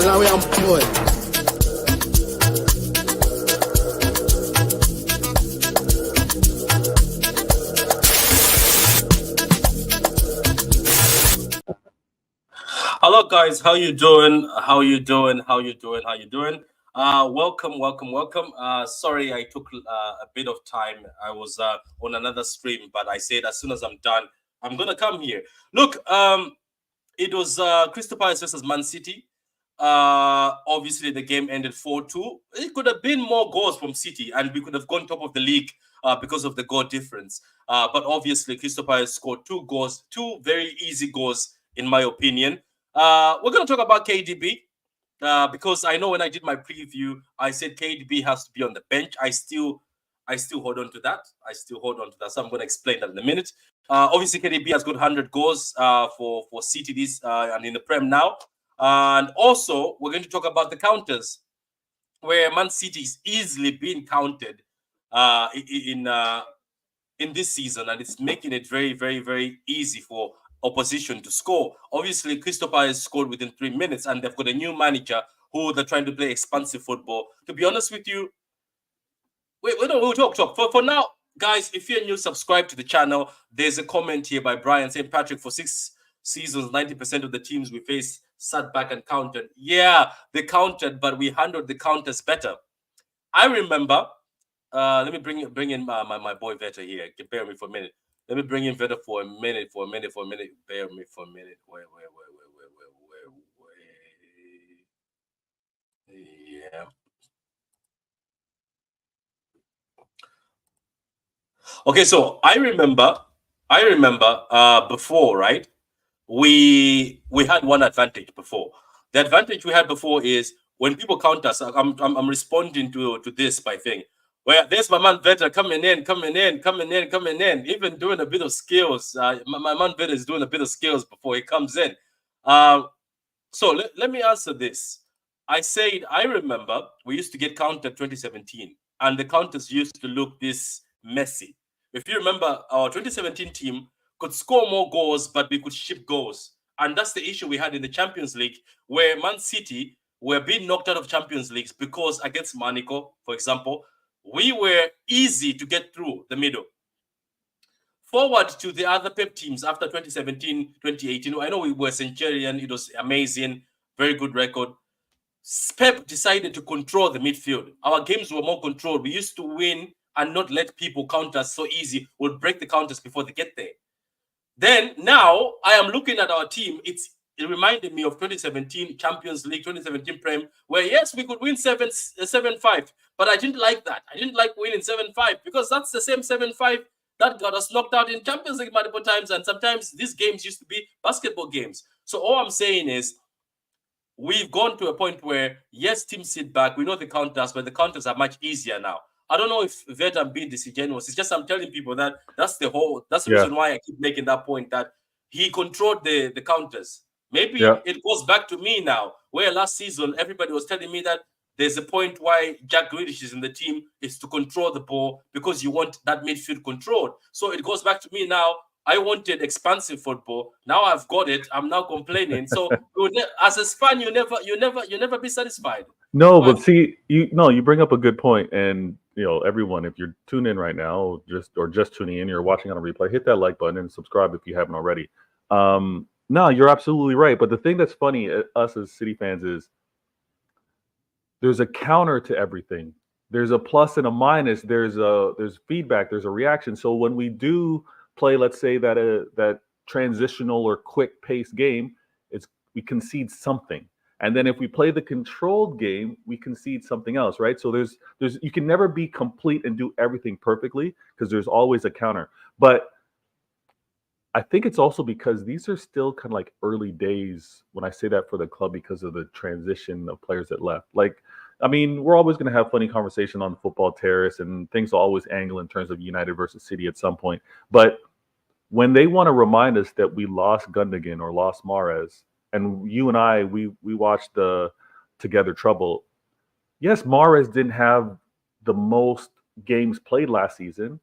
Malawi and boy. Hello guys, how you doing? Welcome. Sorry I took a bit of time. I was on another stream, but I said as soon as I'm done, I'm gonna come here. Look, it was Crystal Palace versus Man City. Obviously the game ended 4-2. It could have been more goals from City, and we could have gone top of the league because of the goal difference. But obviously Crystal Palace scored 2 goals, 2 very easy goals in my opinion. We're going to talk about KDB because I know when I did my preview, I said KDB has to be on the bench. I still hold on to that. So I'm going to explain that in a minute. Obviously, KDB has got 100 goals for City this and in the Prem now. And also, we're going to talk about the counters, where Man City is easily being counted in this season, and it's making it very, very, very easy for opposition to score. Obviously, Crystal Palace scored within 3 minutes, and they've got a new manager who they're trying to play expansive football. To be honest with you, we'll talk. For now, guys, if you're new, subscribe to the channel. There's a comment here by Brian saying, Patrick, for 6 seasons, 90% of the teams we face sat back and counted. Yeah, they counted, but we handled the counters better. I remember. Let me bring in my boy Veta here. Bear with me for a minute. Let me bring in Veta for a minute. Bear with me for a minute. Wait. Yeah. Okay, so I remember before, right? We had one advantage before. The advantage we had before is when people count us. I'm responding to this by saying, well, there's my man Veta coming in, even doing a bit of skills. My man Veta is doing a bit of skills before he comes in. So let me answer this. I said, I remember we used to get counted 2017, and the counters used to look this messy. If you remember, our 2017 team could score more goals, but we could ship goals. And that's the issue we had in the Champions League, where Man City were being knocked out of Champions Leagues because against Monaco, for example, we were easy to get through the middle. Forward to the other Pep teams after 2017, 2018. I know we were Centurion. It was amazing, very good record. Pep decided to control the midfield. Our games were more controlled. We used to win and not let people counter us so easy. We'll break the counters before they get there. Then now I am looking at our team. It reminded me of 2017 Champions League, 2017 Prem, where yes, we could win 7-5, but I didn't like that. I didn't like winning 7-5 because that's the same 7-5 that got us knocked out in Champions League multiple times, and sometimes these games used to be basketball games. So all I'm saying is we've gone to a point where, yes, teams sit back. We know the counters, but the counters are much easier now. I don't know if Veta being disingenuous. It's just I'm telling people that that's the reason why I keep making that point, that he controlled the counters. Maybe it goes back to me now, where last season everybody was telling me that there's a point why Jack Grealish is in the team is to control the ball because you want that midfield controlled. So it goes back to me now. I wanted expansive football. Now I've got it. I'm now complaining. So as a fan, you never be satisfied. No, but see, you bring up a good point, and everyone, if you're tuned in right now, just tuning in, you're watching on a replay, hit that like button and subscribe if you haven't already. No, you're absolutely right. But the thing that's funny, us as City fans, is there's a counter to everything. There's a plus and a minus. There's feedback. There's a reaction. So when we do play, let's say that transitional or quick pace game, we concede something. And then if we play the controlled game, we concede something else, right? So there's you can never be complete and do everything perfectly because there's always a counter. But I think it's also because these are still kind of like early days when I say that for the club because of the transition of players that left. Like, I mean, we're always going to have funny conversation on the football terrace and things will always angle in terms of United versus City at some point. But when they want to remind us that we lost Gundogan or lost Mahrez, and you and I, we watched the Together Trouble. Yes, Mahrez didn't have the most games played last season,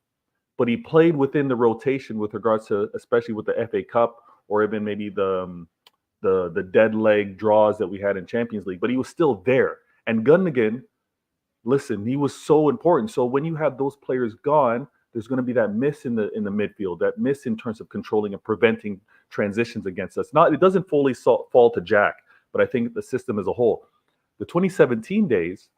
but he played within the rotation with regards to, especially with the FA Cup or even maybe the the dead leg draws that we had in Champions League, but he was still there. And Gundogan, listen, he was so important. So when you have those players gone, there's going to be that miss in the midfield, that miss in terms of controlling and preventing transitions against us. Not, it doesn't fully fall to Jack, but I think the system as a whole. The 2017 days,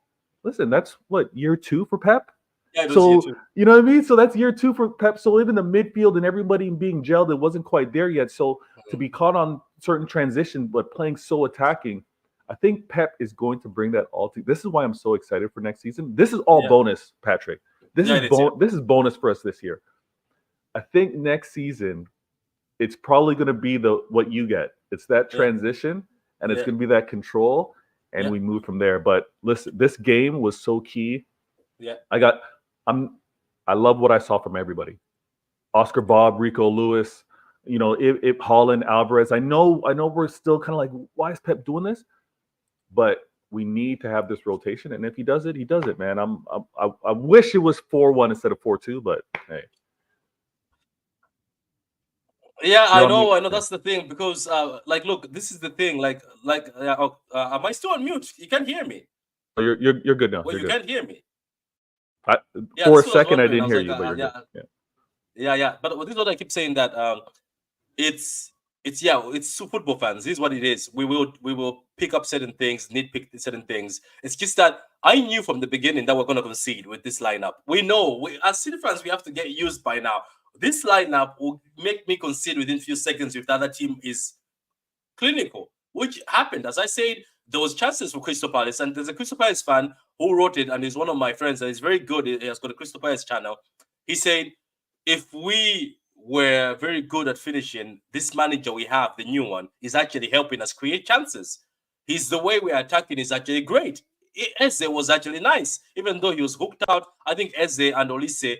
listen, that's what, year 2 for Pep? Yeah, it was So, year 2. you know what I mean? So that's year 2 for Pep. So even the midfield and everybody being gelled, it wasn't quite there yet. So to be caught on certain transition, but playing so attacking, I think Pep is going to bring that all to. This is why I'm so excited for next season. This is all bonus, Patrick. This is bonus for us this year. I think next season, it's probably going to be what you get. It's that transition, and it's going to be that control, and we move from there. But listen, this game was so key. Yeah, I love what I saw from everybody. Oscar Bob, Rico Lewis, if Holland, Alvarez. I know we're still kind of like, why is Pep doing this? But we need to have this rotation, and if he does it, man. I wish it was 4-1 instead of 4-2, but hey. Yeah, I know. That's the thing, because look, this is the thing. Am I still on mute? You can't hear me. Oh, you're good now. Well, you can't hear me. For a second, I didn't hear you, but you're good. Yeah. But this is what I keep saying, that it's football fans. This is what it is. We will pick up certain things, nitpick certain things. It's just that I knew from the beginning that we're going to concede with this lineup. We know, as City fans, we have to get used by now. This lineup will make me concede within a few seconds if the other team is clinical, which happened. As I said, there was chances for Crystal Palace, and there's a Crystal Palace fan who wrote it, and he's one of my friends, and he's very good. He has got a Crystal Palace channel. He said, if we were very good at finishing, this manager we have, the new one, is actually helping us create chances. The way we are attacking is actually great. Eze was actually nice, even though he was hooked out. I think Eze and Olise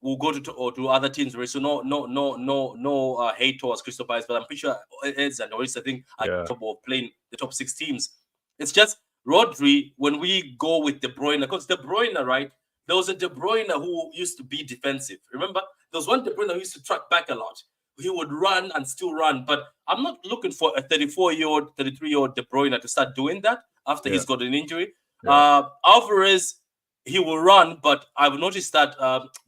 will go to other teams. So no hate towards Crystal Palace, but I'm pretty sure Eze and Olise, I think, are capable of playing the top 6 teams. It's just Rodri, when we go with De Bruyne, because De Bruyne, right? There was a De Bruyne who used to be defensive. Remember? There was one De Bruyne who used to track back a lot. He would run and still run. But I'm not looking for a 34-year-old, 33-year-old De Bruyne to start doing that after he's got an injury. Yeah. Alvarez, he will run, but I've noticed that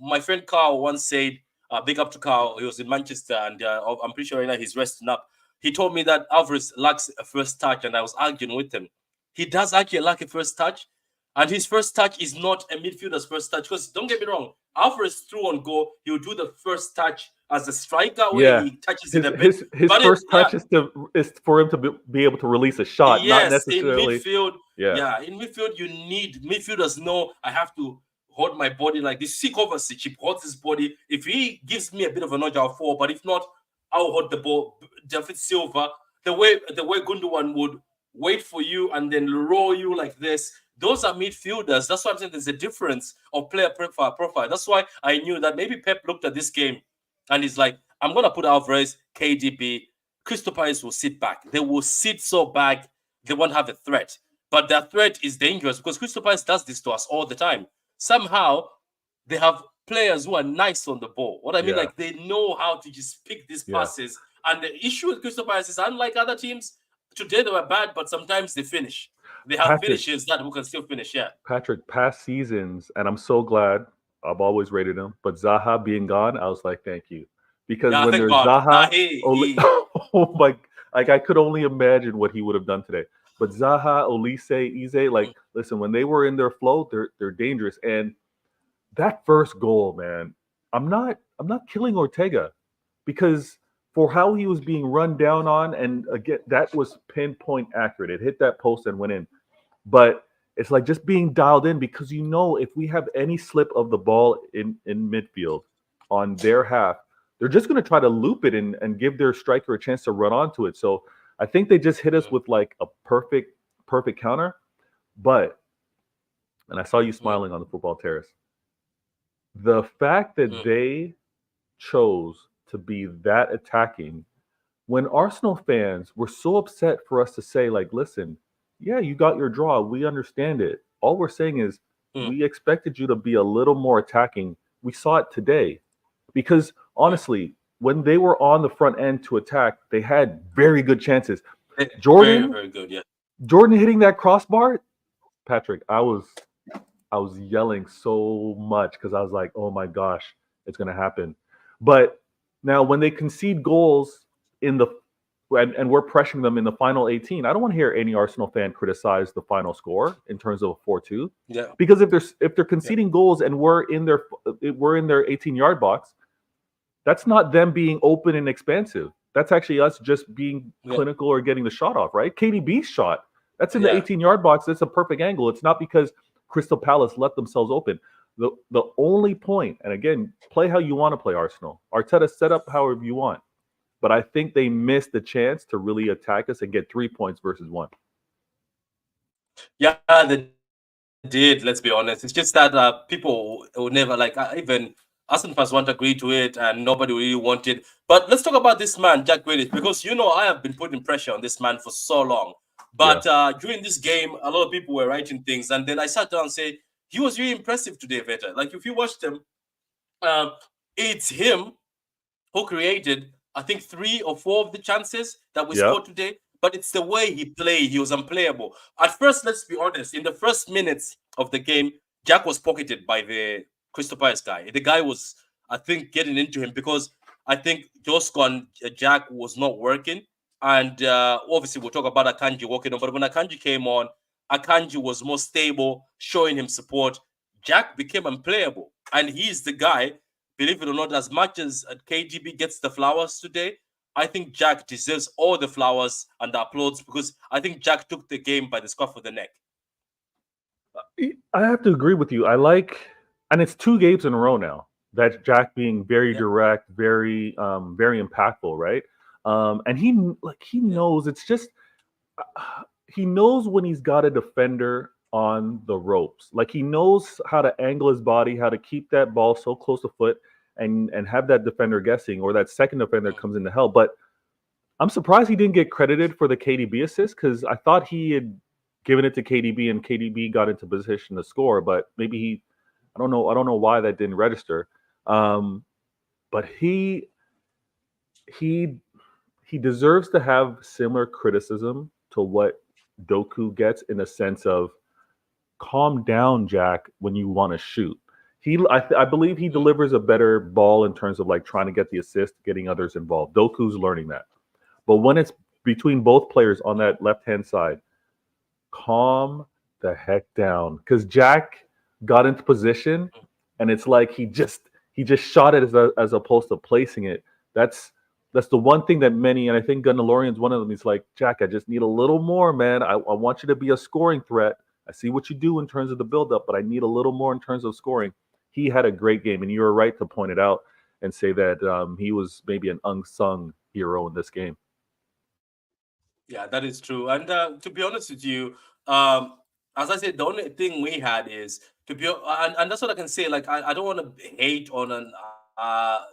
my friend Carl once said, big up to Carl, he was in Manchester, and I'm pretty sure right now he's resting up. He told me that Alvarez lacks a first touch, and I was arguing with him. He does actually lack a first touch, and his first touch is not a midfielder's first touch. Because don't get me wrong, Alvarez through on goal, he'll do the first touch as a striker where he touches it a bit. His first touch is for him to be able to release a shot, not necessarily. In midfield. In midfield, you need midfielders know I have to hold my body like this. See Kovacic, he holds his body. If he gives me a bit of a nudge, I'll fall. But if not, I'll hold the ball. David Silva, the way Gundogan would wait for you and then roll you like this. Those are midfielders. That's why I'm saying there's a difference of player profile. That's why I knew that maybe Pep looked at this game and he's like, I'm going to put Alvarez, KDB. Crystal Palace will sit back. They will sit so back, they won't have a threat. But that threat is dangerous because Crystal Palace does this to us all the time. Somehow, they have players who are nice on the ball. What I mean, like they know how to just pick these passes. And the issue with Crystal Palace is, unlike other teams, today they were bad, but sometimes they finish. They have finishers who can still finish, Patrick, past seasons, and I'm so glad, I've always rated him, but Zaha being gone, I was like, thank you. Because when there's Zaha, oh my, like I could only imagine what he would have done today. But Zaha, Olise, Eze, listen, when they were in their flow, they're dangerous. And that first goal, man, I'm not killing Ortega, because for how he was being run down on, and again, that was pinpoint accurate. It hit that post and went in. But it's like just being dialed in, because if we have any slip of the ball in midfield on their half, they're just going to try to loop it and give their striker a chance to run onto it. So I think they just hit us with like a perfect counter. But, and I saw you smiling on the football terrace, the fact that they chose to be that attacking, when Arsenal fans were so upset for us to say, like, listen, yeah, you got your draw, we understand it. All we're saying is we expected you to be a little more attacking. We saw it today. Because honestly, when they were on the front end to attack, they had very good chances. Very, Jordan, very good. Yeah. Jordan hitting that crossbar, Patrick, I was yelling so much because I was like, oh my gosh, it's gonna happen. But now when they concede goals in the and we're pressuring them in the final 18, I don't want to hear any Arsenal fan criticize the final score in terms of a 4-2. Yeah. Because if they're Yeah. conceding goals and we're in their 18-yard box, that's not them being open and expansive. That's actually us just being Yeah. clinical or getting the shot off, right? KDB's shot, that's in the Yeah. 18-yard box. That's a perfect angle. It's not because Crystal Palace let themselves open. The only point, and again, play how you want to play Arsenal. Arteta set up however you want. But I think they missed the chance to really attack us and get 3 points versus one. Yeah, they did. Let's be honest. It's just that people will never like even Arsenal fans won't agree to it, and nobody really wanted. But let's talk about this man, Jack Grealish, because I have been putting pressure on this man for so long. Yeah. But during this game, a lot of people were writing things, and then I sat down and say he was really impressive today, Veta. Like if you watched him, um, it's him who created, I think, 3 or 4 of the chances that we Yeah. scored today. But it's the way he played. He was unplayable. At first, let's be honest, in the first minutes of the game, Jack was pocketed by the Crystal Palace guy. The guy was, I think, getting into him because I think Josko and Jack was not working. And obviously, we'll talk about Akanji walking on. But when Akanji came on, Akanji was more stable, showing him support. Jack became unplayable. And he's the guy, believe it or not, as much as KDB gets the flowers today, I think Jack deserves all the flowers and the applause because I think Jack took the game by the scruff of the neck. I have to agree with you. And it's 2 games in a row now that Jack being very Yeah. direct, very impactful, right? And he knows it's just he knows when he's got a defender on the ropes. Like he knows how to angle his body, how to keep that ball so close to foot, and have that defender guessing, or that second defender comes into help. But I'm surprised he didn't get credited for the KDB assist because I thought he had given it to KDB and KDB got into position to score. But maybe I don't know. I don't know why that didn't register. But he he deserves to have similar criticism to what Doku gets in the sense of calm down, Jack, when you want to shoot. I believe he delivers a better ball in terms of like trying to get the assist, getting others involved. Doku's learning that. But when it's between both players on that left-hand side, calm the heck down. Because Jack got into position and it's like he just shot it as opposed to placing it. That's the one thing that many, and I think Gunnalorian's one of them. He's like, Jack, I just need a little more, man. I want you to be a scoring threat. I see what you do in terms of the build-up, but I need a little more in terms of scoring. He had a great game, and you were right to point it out and say that he was maybe an unsung hero in this game. Yeah, that is true. And to be honest with you, as I said, the only thing we had is and that's what I can say. Like, I don't want to hate on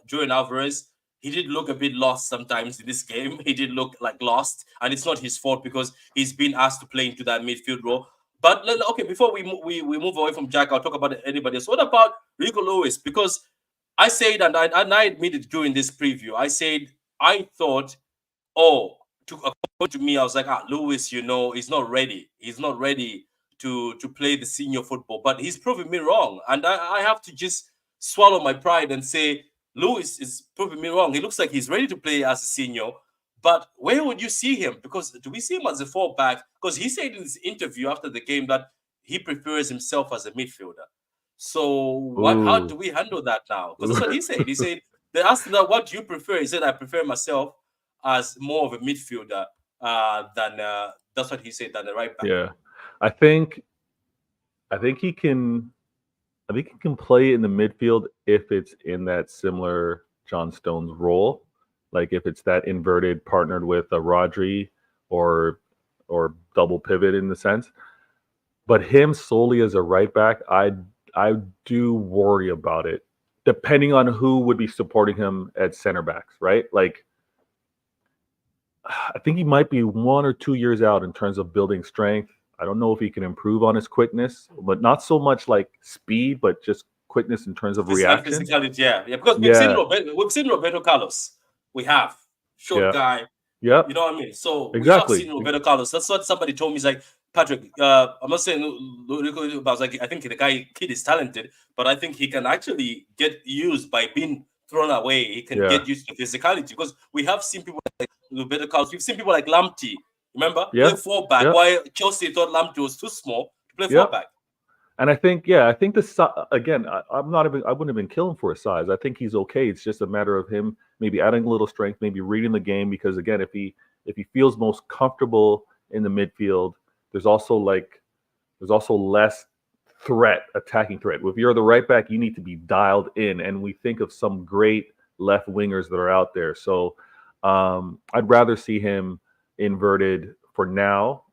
Julian Alvarez. He did look a bit lost sometimes in this game. He did look like lost, and it's not his fault because he's been asked to play into that midfield role. But okay, before we move away from Jack, I'll talk about anybody else. What about Rico Lewis? Because I said, and I admitted during this preview, I thought, oh, according to me, I was like, Lewis, he's not ready. He's not ready to play the senior football. But he's proving me wrong, and I have to just swallow my pride and say Lewis is proving me wrong. He looks like he's ready to play as a senior. But where would you see him? Because do we see him as a fallback? Because he said in his interview after the game that he prefers himself as a midfielder. So how do we handle that now? Because that's what he said. He said they asked him, what do you prefer? He said, I prefer myself as more of a midfielder than that's what he said, than the right back. Yeah, I think he can. I think he can play in the midfield if it's in that similar John Stones role, like if it's that inverted partnered with a Rodri or double pivot in the sense. But him solely as a right back, I do worry about it, depending on who would be supporting him at center backs, right? Like, I think he might be 1 or 2 years out in terms of building strength. I don't know if he can improve on his quickness, but not so much like speed, but just quickness in terms of reaction. Physicality, yeah. Because we've seen Roberto Carlos. We have short guy, Yeah, You know what I mean? So we have exactly. seen Roberto Carlos. That's what somebody told me. He's like, Patrick, I'm not saying but I was like, I think the kid is talented, but I think he can actually get used by being thrown away. He can Yeah, get used to physicality because we have seen people like Roberto Carlos. We've seen people like Lamptey, remember, play yeah, fullback. yeah, While Chelsea thought Lamptey was too small to play yeah. fullback. And I think, yeah, I think again, I'm not even, I wouldn't have been killing for his size. I think he's okay. It's just a matter of him maybe adding a little strength, maybe reading the game. Because again, if he feels most comfortable in the midfield, there's also less attacking threat. If you're the right back, you need to be dialed in. And we think of some great left wingers that are out there. So I'd rather see him inverted for now.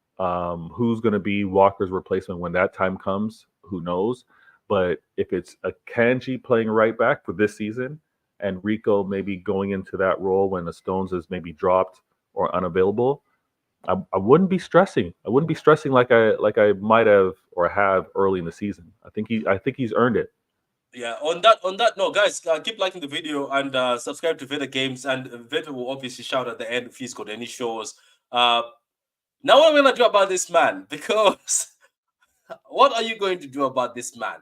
Who's going to be Walker's replacement when that time comes? Who knows? But if it's a Kanji playing right back for this season and Rico maybe going into that role when the Stones is maybe dropped or unavailable, I wouldn't be stressing. I wouldn't be stressing like I might have or have early in the season. I think he's earned it. Yeah, on that note, guys, keep liking the video and subscribe to Veda Games, and Veda will obviously shout at the end if he's got any shows. Now what I'm gonna do about this man, because what are you going to do about this man?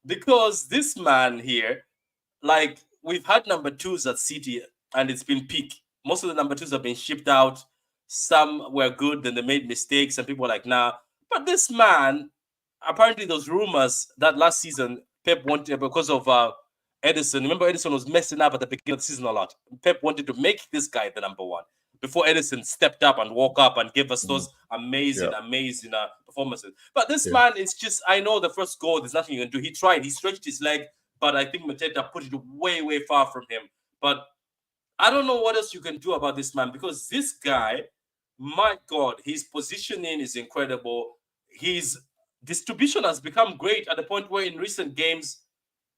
Because this man here, like, we've had number twos at City and it's been peak. Most of the number twos have been shipped out. Some were good, then they made mistakes, and people were like, nah. But this man, apparently, those rumors that last season Pep wanted because of Edison. Remember, Edison was messing up at the beginning of the season a lot. Pep wanted to make this guy the number one before Edison stepped up and woke up and gave us those amazing performances. But this man is just, I know the first goal, there's nothing you can do. He tried, he stretched his leg, but I think Mateta put it way, way far from him. But I don't know what else you can do about this man, because this guy, my God, his positioning is incredible. His distribution has become great at the point where in recent games,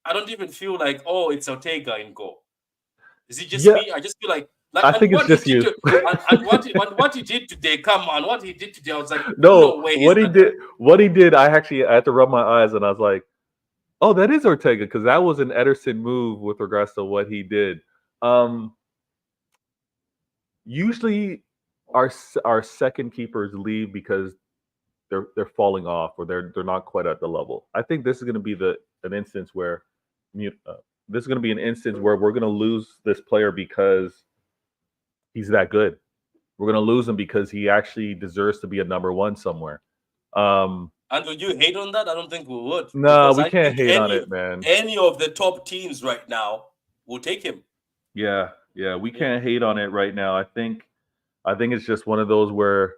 I don't even feel like, oh, it's Ortega in goal. Is it just me? I just feel like I think it's just you. And what he did today, come on, what he did today, I was like, no way. What he did, I had to rub my eyes and I was like, oh, that is Ortega, because that was an Ederson move with regards to what he did. Usually, our second keepers leave because they're falling off or they're not quite at the level. I think this is going to be an instance where this is going to be an instance where we're going to lose this player because he's that good. We're going to lose him because he actually deserves to be a number one somewhere. And would you hate on that? I don't think we would. No, we can't hate on it, man. Any of the top teams right now will take him. Yeah, we can't hate on it right now. I think it's just one of those where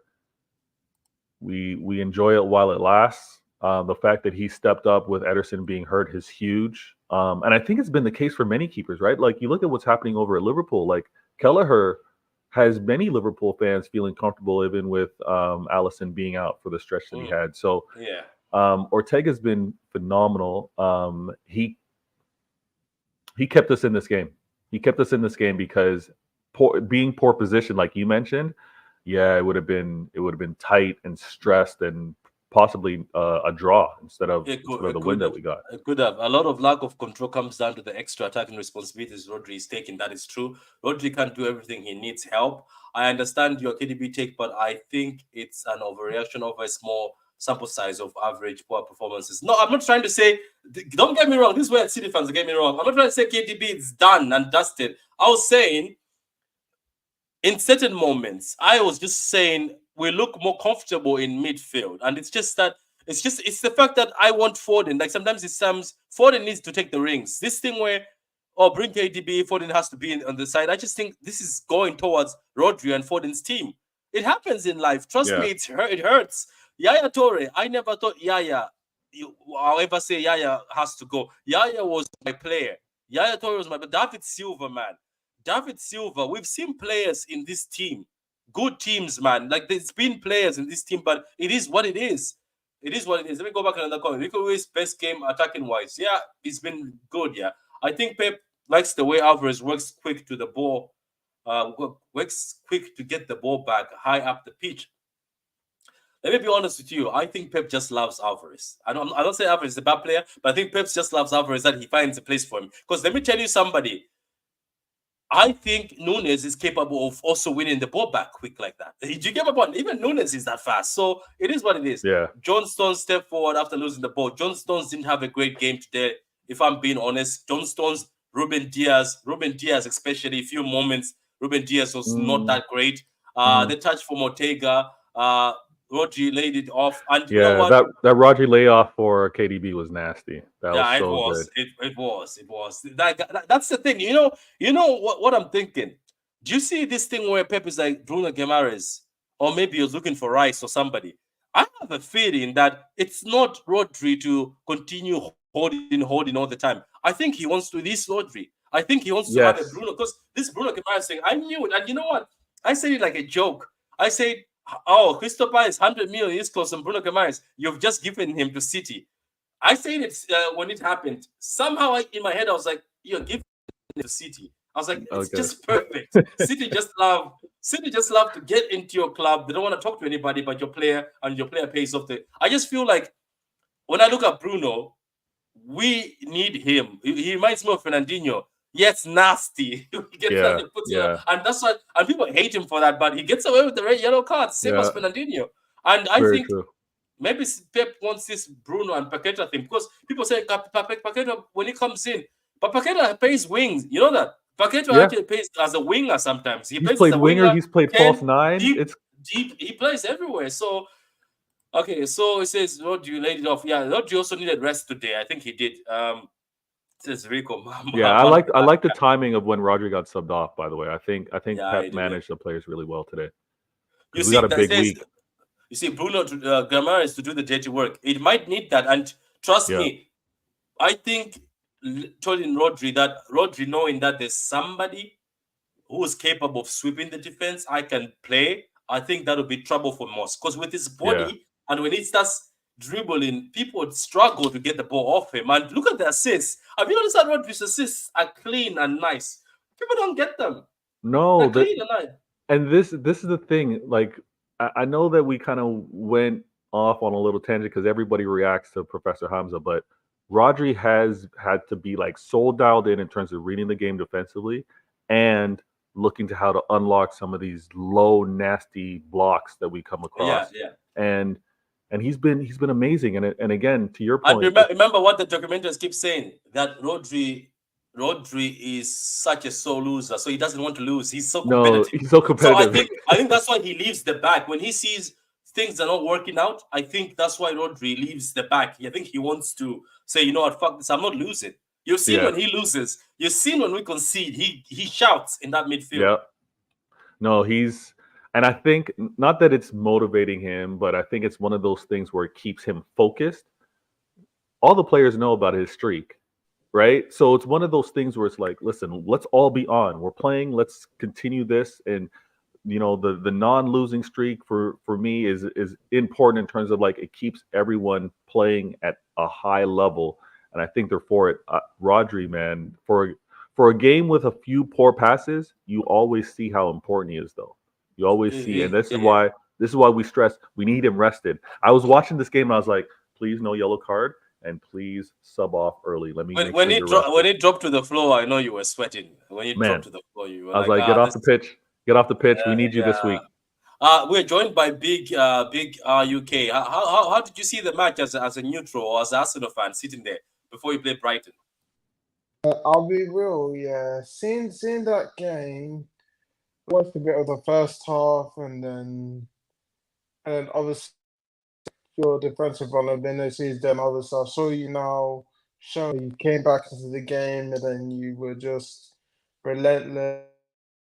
we enjoy it while it lasts. The fact that he stepped up with Ederson being hurt is huge. And I think it's been the case for many keepers, right? Like, you look at what's happening over at Liverpool. Like, Kelleher has many Liverpool fans feeling comfortable even with Alisson being out for the stretch that he had. So Ortega's been phenomenal. He kept us in this game. He kept us in this game because being poor position, like you mentioned, it would have been tight and stressed and possibly a draw instead of the win that we got. It could have. A lot of lack of control comes down to the extra attacking responsibilities Rodri is taking. That is true. Rodri can't do everything. He needs help. I understand your KDB take, but I think it's an overreaction of a small sample size of average poor performances. No, I'm not trying to say, don't get me wrong. This is where City fans get me wrong. I'm not trying to say KDB is done and dusted. I was saying, in certain moments, I was just saying we look more comfortable in midfield. And it's the fact that I want Foden. Like, sometimes it seems Foden needs to take the rings. This thing where, bring KDB, Foden has to be on the side. I just think this is going towards Rodri and Foden's team. It happens in life. Trust me, it hurts. Yaya Toure, I never thought Yaya, I'll ever say Yaya has to go. Yaya was my player. Yaya Toure was but David Silva, man. David Silva, we've seen players in this team, good teams, man. Like, there's been players in this team, but it is what it is. It is what it is. Let me go back another comment. Rico Ruiz, best game attacking wise. Yeah, it's been good. Yeah, I think Pep likes the way Alvarez works quick to the ball, works quick to get the ball back high up the pitch. Let me be honest with you. I think Pep just loves Alvarez. I don't say Alvarez is a bad player, but I think Pep just loves Alvarez, that he finds a place for him. Because let me tell you somebody, I think Nunes is capable of also winning the ball back quick like that. Do you get my point? Even Nunes is that fast. So it is what it is. Yeah. John Stones stepped forward after losing the ball. John Stones didn't have a great game today, if I'm being honest. John Stones, Ruben Diaz, especially a few moments. Ruben Diaz was not that great. The touch from Ortega, Rodri laid it off. And you know Yeah, what? that Roger layoff for KDB was nasty. That was Yeah, it so was. good. It was. That's the thing. You know what I'm thinking. Do you see this thing where Pep is like Bruno Guimaraes, or maybe he was looking for Rice or somebody? I have a feeling that it's not Rodri to continue holding all the time. I think he wants to this Rodri. I think he wants to have a Yes. Bruno, because this Bruno Guimaraes thing, I knew it, and you know what? I said it like a joke. I said, "Oh, Crystal Palace 100 million is close on Bruno Guimaraes. You've just given him to City." I said it when it happened. Somehow in my head, I was like, "You're giving it to City." I was like, "It's Okay. just perfect." City just love to get into your club. They don't want to talk to anybody but your player, and your player pays off. I just feel like when I look at Bruno, we need him. He reminds me of Fernandinho. Yes, nasty. He gets that, Yeah. he puts it on, Yeah. and that's why, and people hate him for that. But he gets away with the red yellow card, same as Yeah. Fernandinho. And I Very think true. maybe Pep wants this Bruno and Paqueta thing, because people say Paqueta when he comes in, but Paqueta plays wings. You know that Paqueta Yeah. actually plays as a winger sometimes. He He's plays as played a winger. winger, He's played 10, false nine. deep, It's deep. He plays everywhere. So okay, so it says Rodri laid it off. Yeah, Rodri also needed rest today. I think he did. It says Rico. yeah. I like the timing of when Rodri got subbed off. By the way, I think Yeah, he Pep did it. managed the players really well today You because we got see, a big week. you see, Bruno Guimaraes to do the dirty work. It might need that, and trust Yeah. me, I think telling Rodri that Rodri knowing that there's somebody who is capable of sweeping the defense, I can play. I think that'll be trouble for Moss, because with his Yeah. body and when he starts dribbling, people would struggle to get the ball off him. And look at the assists. Have you noticed that Rodri's assists are clean and nice? People don't get them. No, They're clean and nice. and this is the thing. Like I know that we kind of went off on a little tangent because everybody reacts to Professor Hamza, but Rodri has had to be like so dialed in terms of reading the game defensively and looking to how to unlock some of these low nasty blocks that we come Yeah, across. yeah. And he's been amazing. And again, to your And point, remember what the documentarians keep saying, that Rodri is such a sore loser, so he doesn't want to lose. He's so no, competitive. he's so So I competitive. think I think that's why he leaves the back when he sees things are not working out. I think that's why Rodri leaves the back. I think he wants to say, you know what, fuck this, I'm not losing. You've seen Yeah. when he loses. You've seen when we concede. He shouts in that midfield. Yeah. No, and I think not that it's motivating him, but I think it's one of those things where it keeps him focused. All the players know about his streak, right? So it's one of those things where it's like, listen, let's all be on. We're playing. Let's continue this, and the non-losing streak for me is important in terms of like it keeps everyone playing at a high level, and I think they're for it. Rodri, man, for a game with a few poor passes, you always see how important he is, though. You always see, and Yeah. this is why we stress we need him rested. I was watching this game and I was like, please no yellow card and please sub off early. Let me make When sure you're rested. when it dropped to the floor, I know you were sweating. When it dropped Man, to the floor, you were I was like, like, get off this the pitch. Get off the pitch. We need you this yeah. week. We're joined by Big UK. How did you see the match as a neutral or as an Arsenal fan sitting there before you played Brighton? I'll be real, yeah. Seeing that game, watched a bit of the first half, and then obviously your defensive vulnerabilities. Then obviously I saw you now showing you came back into the game, and then you were just relentless.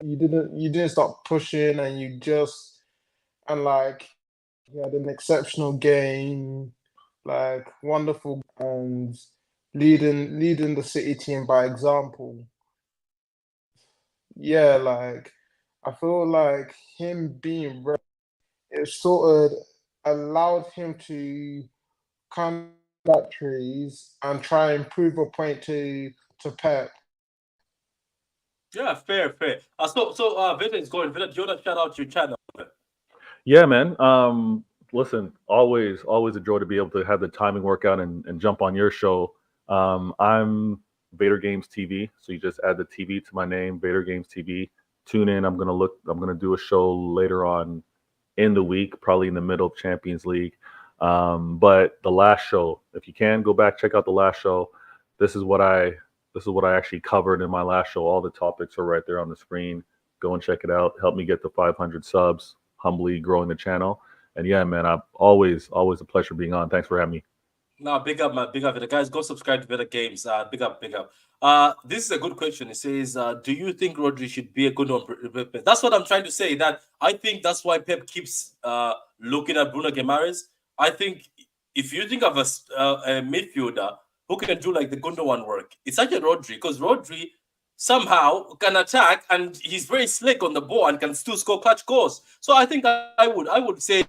You didn't stop pushing, and you just and like you had an exceptional game, like wonderful, and leading the City team by example. Yeah, like I feel like him being it sort of allowed him to come batteries and try and prove a point to Pep. Yeah, fair. Vita is going. Vita, do you want to shout out your channel? Yeah, man. Listen, always a joy to be able to have the timing work out and jump on your show. I'm Vader Games TV. So you just add the TV to my name, Vader Games TV. Tune in. I'm gonna do a show later on in the week, probably in the middle of Champions League. But the last show, if you can go back, check out the last show. This is what I actually covered in my last show. All the topics are right there on the screen. Go and check it out. Help me get to 500 subs. Humbly growing the channel. And yeah, man, I'm always a pleasure being on. Thanks for having me. No, big up, man. Big up. The guys, go subscribe to Better Games. Big up, big up. This is a good question. It says, do you think Rodri should be a good one? That's what I'm trying to say. That I think that's why Pep keeps looking at Bruno Guimaraes. I think if you think of a midfielder who can do like the Gundogan work, it's actually Rodri, because Rodri somehow can attack and he's very slick on the ball and can still score clutch goals. So I think I would say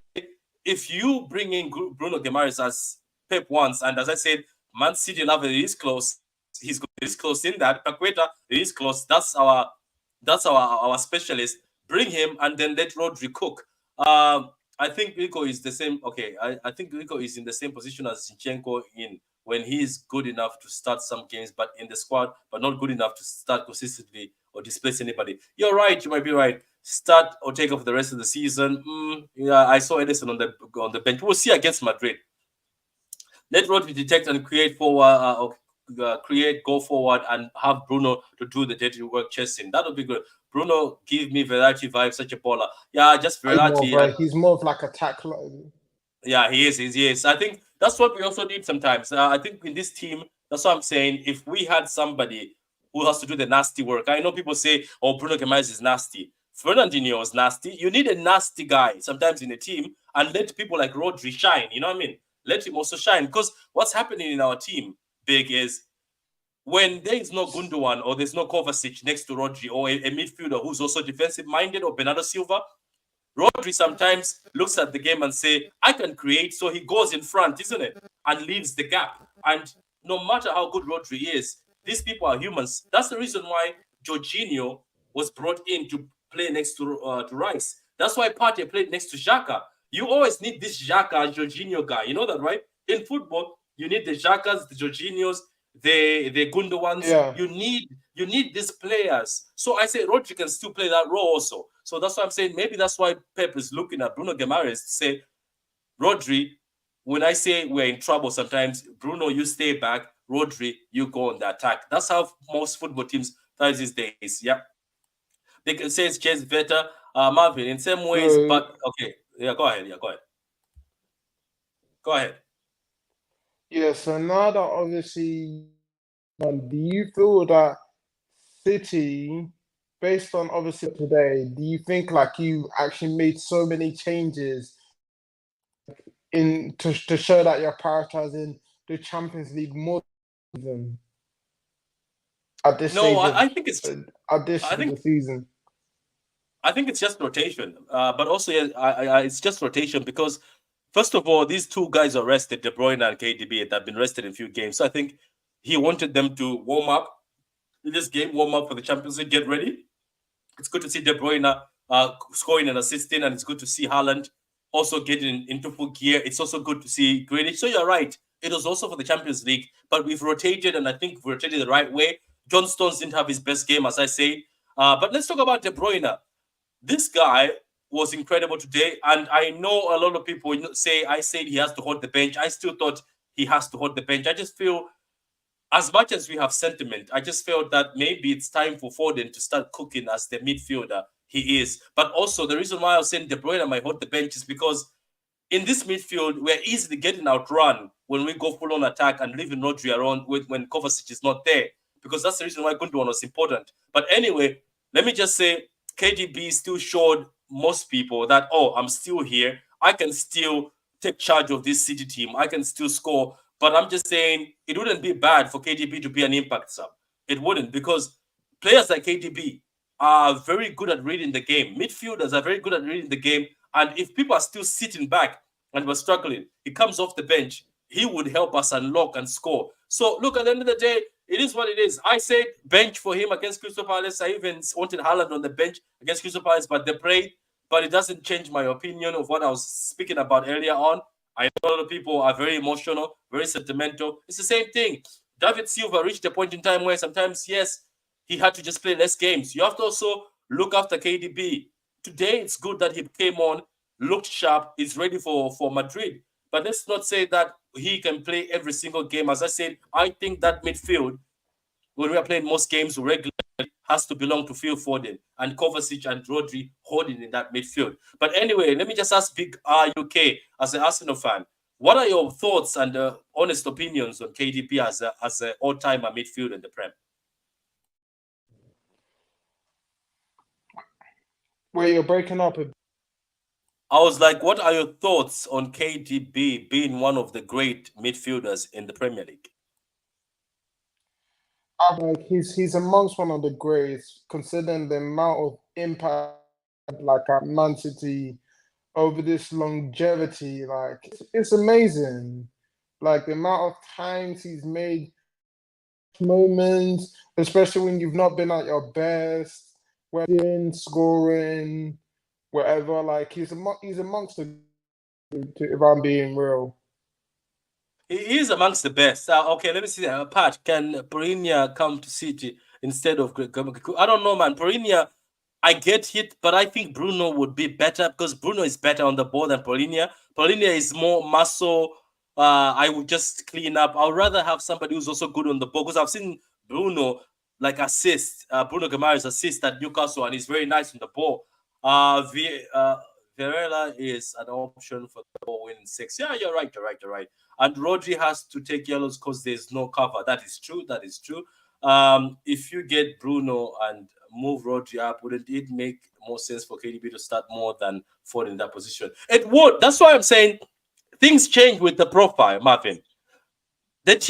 if you bring in Bruno Guimaraes as Pep wants, and as I said, Man City level is close. He's close in that. Paqueta is close. That's our specialist. Bring him and then let Rodri cook. I think Rico is the same. Okay, I think Rico is in the same position as Zinchenko in when he is good enough to start some games, but in the squad, but not good enough to start consistently or displace anybody. You're right. You might be right. Start or take off the rest of the season. Yeah, I saw Edison on the bench. We'll see against Madrid. Let Rodri detect and create forward, go forward, and have Bruno to do the dirty work chasing. That would be good. Bruno, give me variety vibes, such a baller. Yeah, just variety. He's more of like a tackler. Yeah, he is. I think that's what we also need sometimes. I think in this team, that's what I'm saying. If we had somebody who has to do the nasty work, I know people say, "Oh, Bruno Guimaraes is nasty." Fernandinho is nasty. You need a nasty guy sometimes in a team, and let people like Rodri shine. You know what I mean? Let him also shine, because what's happening in our team, Big, is when there is no Gundogan or there's no Kovacic next to Rodri, or a midfielder who's also defensive minded, or Bernardo Silva, Rodri sometimes looks at the game and say, I can create, so he goes in front, isn't it? And leaves the gap. And no matter how good Rodri is, these people are humans. That's the reason why Jorginho was brought in to play next to Rice. That's why Partey played next to Xhaka. You always need this Xhaka Jorginho guy. You know that, right? In football, you need the Xhakas, the Jorginhos, the Gundogans. Yeah. You need these players. So I say Rodri can still play that role also. So that's why I'm saying maybe that's why Pep is looking at Bruno Guimaraes to say, Rodri, when I say we're in trouble sometimes, Bruno, you stay back. Rodri, you go on the attack. That's how most football teams play these days. Yeah. They can say it's just better, Marvin, in some ways, but okay. Yeah, go ahead. Go ahead. Yeah, so now that obviously, do you feel that City, based on obviously today, do you think like you actually made so many changes to show that you're prioritizing the Champions League more than at this No, stage I think it's at this I think of the season? I think it's just rotation, but also it's just rotation because first of all, these two guys are rested, De Bruyne and KDB, that have been rested in a few games. So I think he wanted them to warm up in this game, warm up for the Champions League, get ready. It's good to see De Bruyne scoring and assisting, and it's good to see Haaland also getting into full gear. It's also good to see Grealish. So you're right. It was also for the Champions League, but we've rotated, and I think we've rotated the right way. John Stones didn't have his best game, as I say. But let's talk about De Bruyne. This guy was incredible today, and I know a lot of people say I said he has to hold the bench. I still thought he has to hold the bench. I just feel, as much as we have sentiment, I just felt that maybe it's time for Foden to start cooking as the midfielder he is. But also, the reason why I was saying De Bruyne might hold the bench is because in this midfield, we're easily getting outrun when we go full-on attack and leaving Rodri around when Kovacic is not there, because that's the reason why Gundogan was important. But anyway, let me just say, KDB still showed most people that, oh, I'm still here. I can still take charge of this City team. I can still score. But I'm just saying it wouldn't be bad for KDB to be an impact sub. It wouldn't, because players like KDB are very good at reading the game. Midfielders are very good at reading the game. And if people are still sitting back and we're struggling, he comes off the bench. He would help us unlock and score. So look, at the end of the day, it is what it is. I said bench for him against Crystal Palace. I even wanted Haaland on the bench against Crystal Palace, but they prayed. But it doesn't change my opinion of what I was speaking about earlier on. I know a lot of people are very emotional, very sentimental. It's the same thing. David Silva reached a point in time where sometimes, yes, he had to just play less games. You have to also look after KDB. Today, it's good that he came on, looked sharp, is ready for Madrid. But let's not say that he can play every single game. As I said, I think that midfield, when we are playing most games regularly, has to belong to Phil Foden and Kovacic and Rodri holding in that midfield. But anyway, let me just ask Big UK as an Arsenal fan, what are your thoughts and honest opinions on KDB as an all-timer midfield in the Prem? Wait, you're breaking up. I was like, what are your thoughts on KDB being one of the great midfielders in the Premier League? Like he's amongst one of the greats, considering the amount of impact like at Man City over this longevity. Like it's amazing. Like the amount of times he's made moments, especially when you've not been at your best, when scoring, whatever. Like he's amongst the, if I'm being real. He is amongst the best. Okay, let me see. Pat, can Perinia come to City instead of? I don't know, man. Perinia, I get it, but I think Bruno would be better because Bruno is better on the ball than Perinia. Perinia is more muscle. I would just clean up. I would rather have somebody who's also good on the ball because I've seen Bruno like assist. Bruno Guimaraes assist at Newcastle, and he's very nice on the ball. Varela is an option for the ball winning 6. Yeah, you're right. And Rodri has to take yellows because there's no cover. That is true. If you get Bruno and move Rodri up, wouldn't it make more sense for KDB to start more than Ford in that position? It would. That's why I'm saying things change with the profile, Marvin. This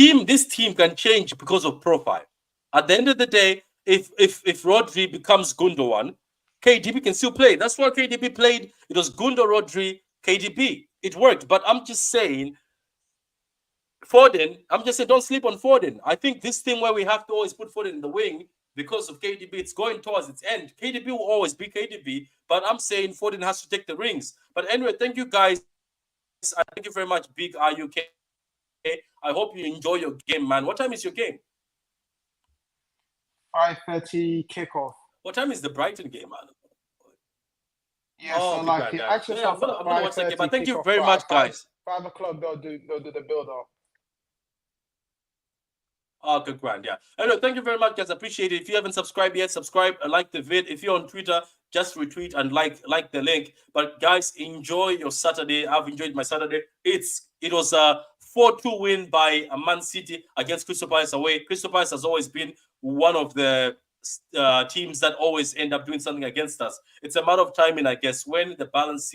team can change because of profile. At the end of the day, if Rodri becomes Gundogan, KDB can still play. That's why KDB played. It was Gundo, Rodri, KDB. It worked. But I'm just saying, Foden, don't sleep on Foden. I think this thing where we have to always put Foden in the wing because of KDB, it's going towards its end. KDB will always be KDB, but I'm saying Foden has to take the rings. But anyway, thank you guys. Thank you very much, Big RUK. I hope you enjoy your game, man. What time is your game? 5:30 kickoff. What time is the Brighton game, man? Yeah, so like it actually starts at 5:30. But thank you very much, guys. 5 o'clock they'll do the build up. Oh, good, grand, yeah. Anyway, thank you very much, guys. Appreciate it. If you haven't subscribed yet, subscribe and like the vid. If you're on Twitter, just retweet and like the link. But guys, enjoy your Saturday. I've enjoyed my Saturday. It was a 4-2 win by Man City against Crystal Palace away. Crystal Palace has always been one of the teams that always end up doing something against us. It's a matter of timing, I guess, when the balance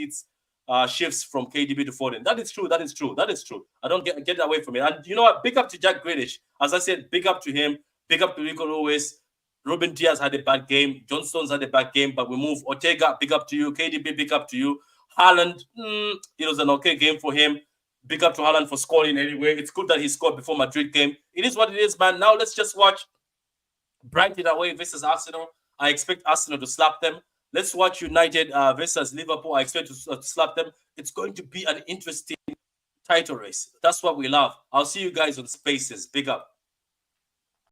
shifts from KDB to Foden. That is true. I don't get away from it. And you know what? Big up to Jack Grealish. As I said, big up to him. Big up to Rico Lewis. Ruben Diaz had a bad game. John Stones had a bad game, but we move. Ortega, big up to you. KDB, big up to you. Haaland, it was an okay game for him. Big up to Haaland for scoring anyway. It's good that he scored before Madrid game. It is what it is, man. Now let's just watch Brighton away versus Arsenal. I expect Arsenal to slap them. Let's watch United versus Liverpool. I expect to slap them. It's going to be an interesting title race. That's what we love. I'll see you guys on Spaces. Big up.